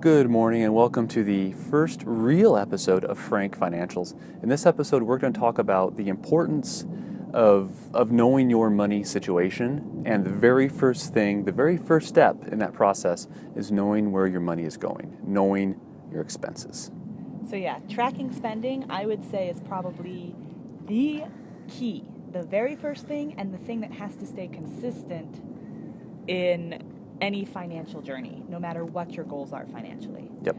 Good morning and welcome to the first real episode of Frank Financials. In this episode, we're going to talk about the importance of knowing your money situation. And the very first thing, the very first step in that process is knowing where your money is going, knowing your expenses. So yeah, tracking spending, I would say, is probably the key. The very first thing and the thing that has to stay consistent in any financial journey, no matter what your goals are financially. Yep.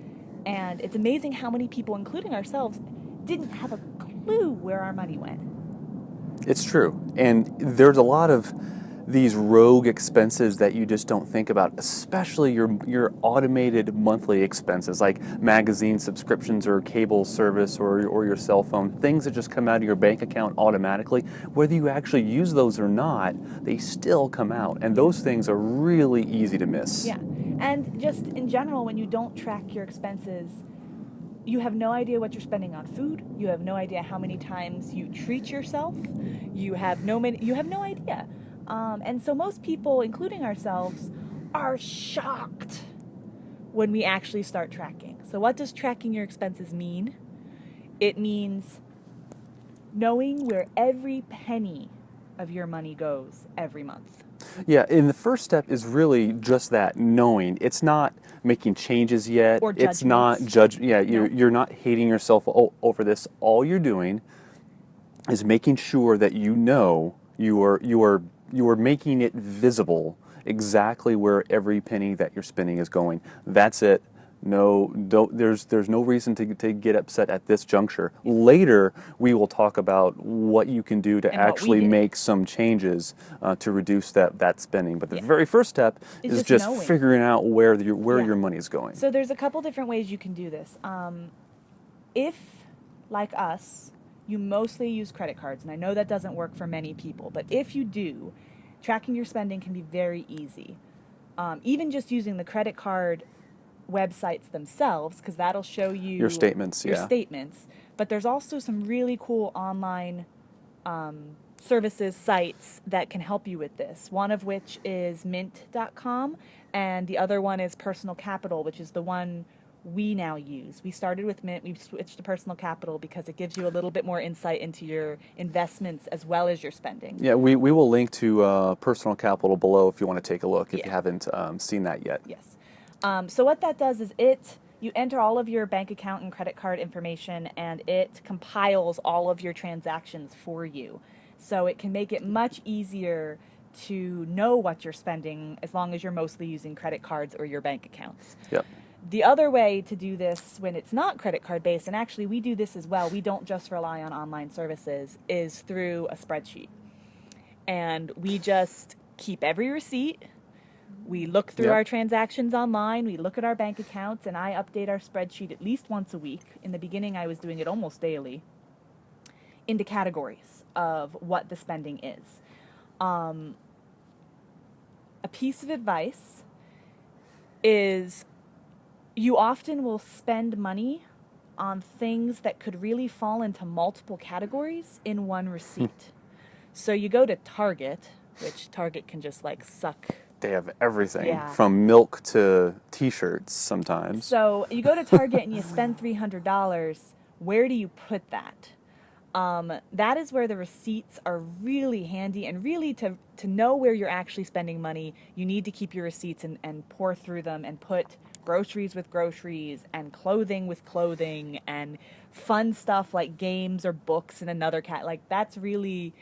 And it's amazing how many people, including ourselves, didn't have a clue where our money went. It's true. And there's a lot of these rogue expenses that you just don't think about, especially your automated monthly expenses like magazine subscriptions or cable service or your cell phone, things that just come out of your bank account automatically. Whether you actually use those or not, they still come out. And those things are really easy to miss. Yeah. And just in general, when you don't track your expenses, you have no idea what you're spending on food. You have no idea how many times you treat yourself. You have no idea. And so most people, including ourselves, are shocked when we actually start tracking. So what does tracking your expenses mean? It means knowing where every penny of your money goes every month. Yeah, and the first step is really just that, knowing. It's not making changes yet. Or it's not you're not hating yourself over this. All you're doing is making sure that you know you are making it visible exactly where every penny that you're spending is going. That's it. There's no reason to get upset at this juncture. Later, we will talk about what you can do to actually make some changes to reduce that spending. But the very first step is just figuring out where your money is going. So there's a couple different ways you can do this. If, like us, you mostly use credit cards, and I know that doesn't work for many people, but if you do, tracking your spending can be very easy. Even just using the credit card websites themselves, because that'll show you your statements. But there's also some really cool online services, sites that can help you with this. One of which is mint.com, and the other one is Personal Capital, which is the one we now use. We started with Mint, we've switched to Personal Capital because it gives you a little bit more insight into your investments as well as your spending. Yeah, we will link to Personal Capital below if you want to take a look, if you haven't seen that yet. Yes. So what that does is you enter all of your bank account and credit card information, and it compiles all of your transactions for you. So it can make it much easier to know what you're spending as long as you're mostly using credit cards or your bank accounts. Yep. The other way to do this when it's not credit card based, and actually we do this as well, we don't just rely on online services, is through a spreadsheet. And we just keep every receipt. We look through our transactions online, we look at our bank accounts, and I update our spreadsheet at least once a week. In the beginning, I was doing it almost daily, into categories of what the spending is. A piece of advice is you often will spend money on things that could really fall into multiple categories in one receipt. So you go to Target, which Target can just suck. They have everything from milk to t-shirts sometimes. So you go to Target and you spend $300. Where do you put that? That is where the receipts are really handy, and really to know where you're actually spending money, you need to keep your receipts and pour through them and put groceries with groceries and clothing with clothing and fun stuff like games or books in another that's really...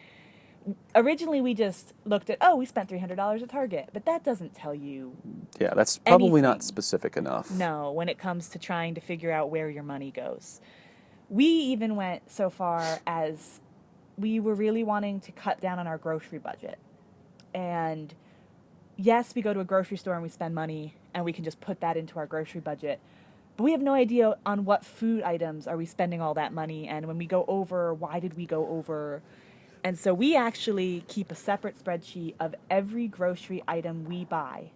Originally, we just looked at, we spent $300 at Target, but that doesn't tell you. Yeah, that's probably anything. Not specific enough. No, when it comes to trying to figure out where your money goes. We even went so far as we were really wanting to cut down on our grocery budget. And yes, we go to a grocery store and we spend money, and we can just put that into our grocery budget. But we have no idea on what food items are we spending all that money, and when we go over, why did we go over? And so we actually keep a separate spreadsheet of every grocery item we buy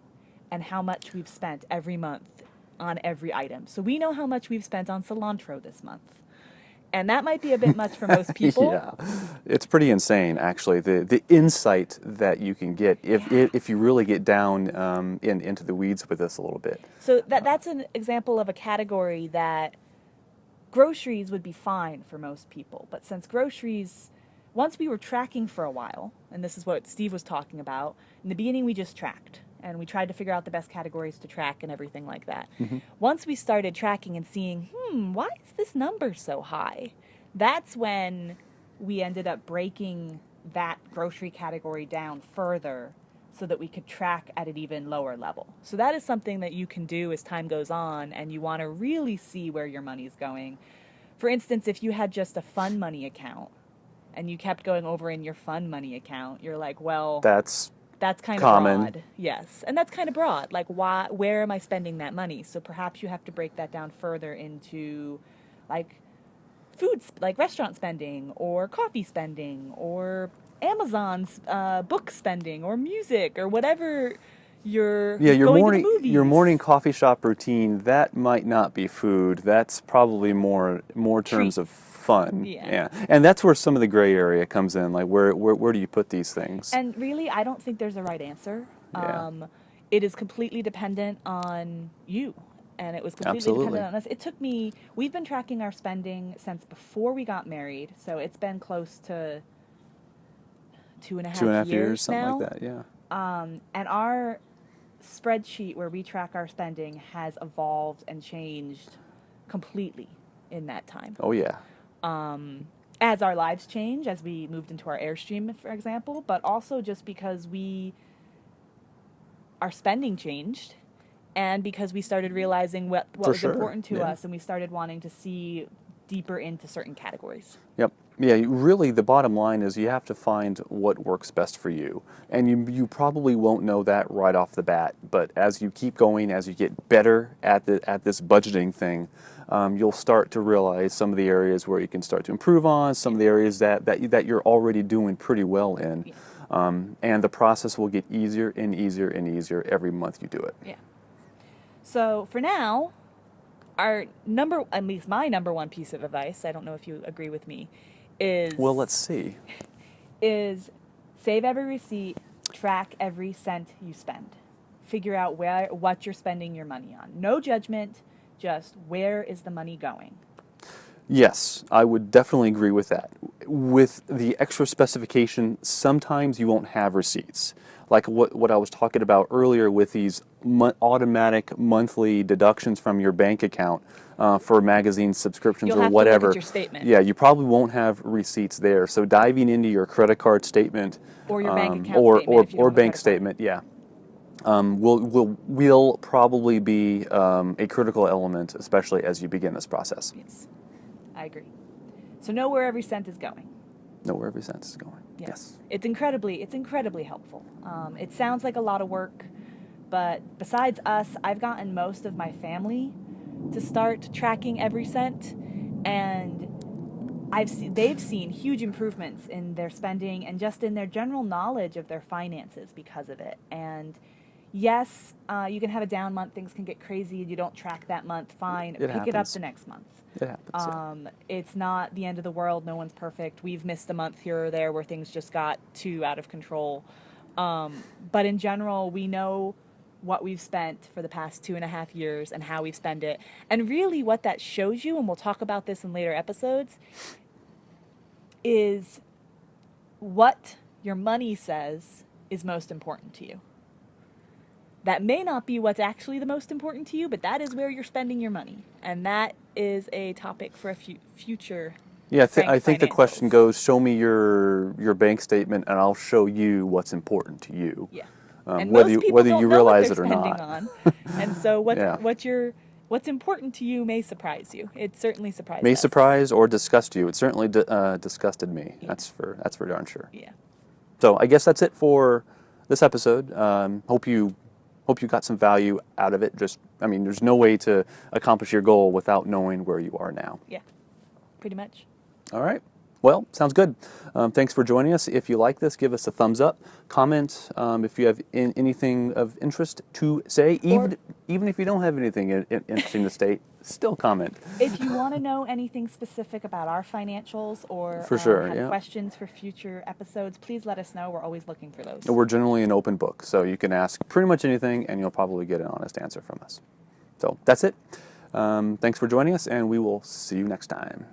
and how much we've spent every month on every item. So we know how much we've spent on cilantro this month. And that might be a bit much for most people. Yeah, it's pretty insane, actually. The insight that you can get if you really get down into the weeds with this a little bit. So that's an example of a category that groceries would be fine for most people. But since groceries, once we were tracking for a while, and this is what Steve was talking about, in the beginning we just tracked. And we tried to figure out the best categories to track and everything like that. Mm-hmm. Once we started tracking and seeing, why is this number so high? That's when we ended up breaking that grocery category down further so that we could track at an even lower level. So that is something that you can do as time goes on and you want to really see where your money's going. For instance, if you had just a fun money account and you kept going over in your fun money account, you're like, well, that's kind of common. broad. Yes. And that's kind of broad. Like, where am I spending that money? So perhaps you have to break that down further into like like restaurant spending or coffee spending or Amazon's book spending or music or whatever your morning coffee shop routine, that might not be food. That's probably more terms of fun. Yeah. And that's where some of the gray area comes in. Like where do you put these things? And really, I don't think there's a right answer. Yeah. It is completely dependent on you. And it was completely dependent on us. We've been tracking our spending since before we got married. So it's been close to 2.5 years something now. like that, yeah. And our spreadsheet where we track our spending has evolved and changed completely in that time. Oh, yeah. As our lives change, as we moved into our Airstream, for example, but also just because our spending changed and because we started realizing what was important to us and we started wanting to see deeper into certain categories. Yep. Yeah, really the bottom line is you have to find what works best for you. And you probably won't know that right off the bat, but as you keep going, as you get better at this budgeting thing, you'll start to realize some of the areas where you can start to improve on, some of the areas that you're already doing pretty well in. Yeah. And the process will get easier and easier and easier every month you do it. Yeah. So for now, at least my number one piece of advice, I don't know if you agree with me, is... Well, let's see. ...is save every receipt, track every cent you spend. Figure out what you're spending your money on. No judgment, just where is the money going? Yes, I would definitely agree with that. With the extra specification, sometimes you won't have receipts. Like what I was talking about earlier with these automatic monthly deductions from your bank account for magazine subscriptions or whatever. You'll have to look at your statement. Yeah, you probably won't have receipts there. So diving into your credit card statement or your bank account statement or bank statement, yeah, will probably be a critical element, especially as you begin this process. Yes, I agree. So know where every cent is going. Know where every cent is going. Yes. It's incredibly helpful. It sounds like a lot of work, but besides us, I've gotten most of my family to start tracking every cent, and they've seen huge improvements in their spending and just in their general knowledge of their finances because of it. And yes, you can have a down month, things can get crazy, you don't track that month, fine, pick it up the next month. It happens. It's not the end of the world, no one's perfect. We've missed a month here or there where things just got too out of control. But in general, we know what we've spent for the past 2.5 years and how we've spent it. And really what that shows you, and we'll talk about this in later episodes, is what your money says is most important to you. That may not be what's actually the most important to you, but that is where you're spending your money. And that is a topic for a future. Yeah, I think the question goes, show me your bank statement and I'll show you what's important to you. Yeah. And whether you realize it or not. On. And so what's important to you may surprise you. It certainly surprises May us. surprise or disgust you. It certainly disgusted me. Yeah. That's for darn sure. Yeah. So I guess that's it for this episode. Hope you got some value out of it. There's no way to accomplish your goal without knowing where you are now. Yeah, pretty much. All right. Well, sounds good. Thanks for joining us. If you like this, give us a thumbs up. Comment if you have anything of interest to say. Even if you don't have anything interesting to say, still comment. If you want to know anything specific about our financials or For sure, have yeah. questions for future episodes, please let us know. We're always looking for those. We're generally an open book, so you can ask pretty much anything and you'll probably get an honest answer from us. So that's it. Thanks for joining us, and we will see you next time.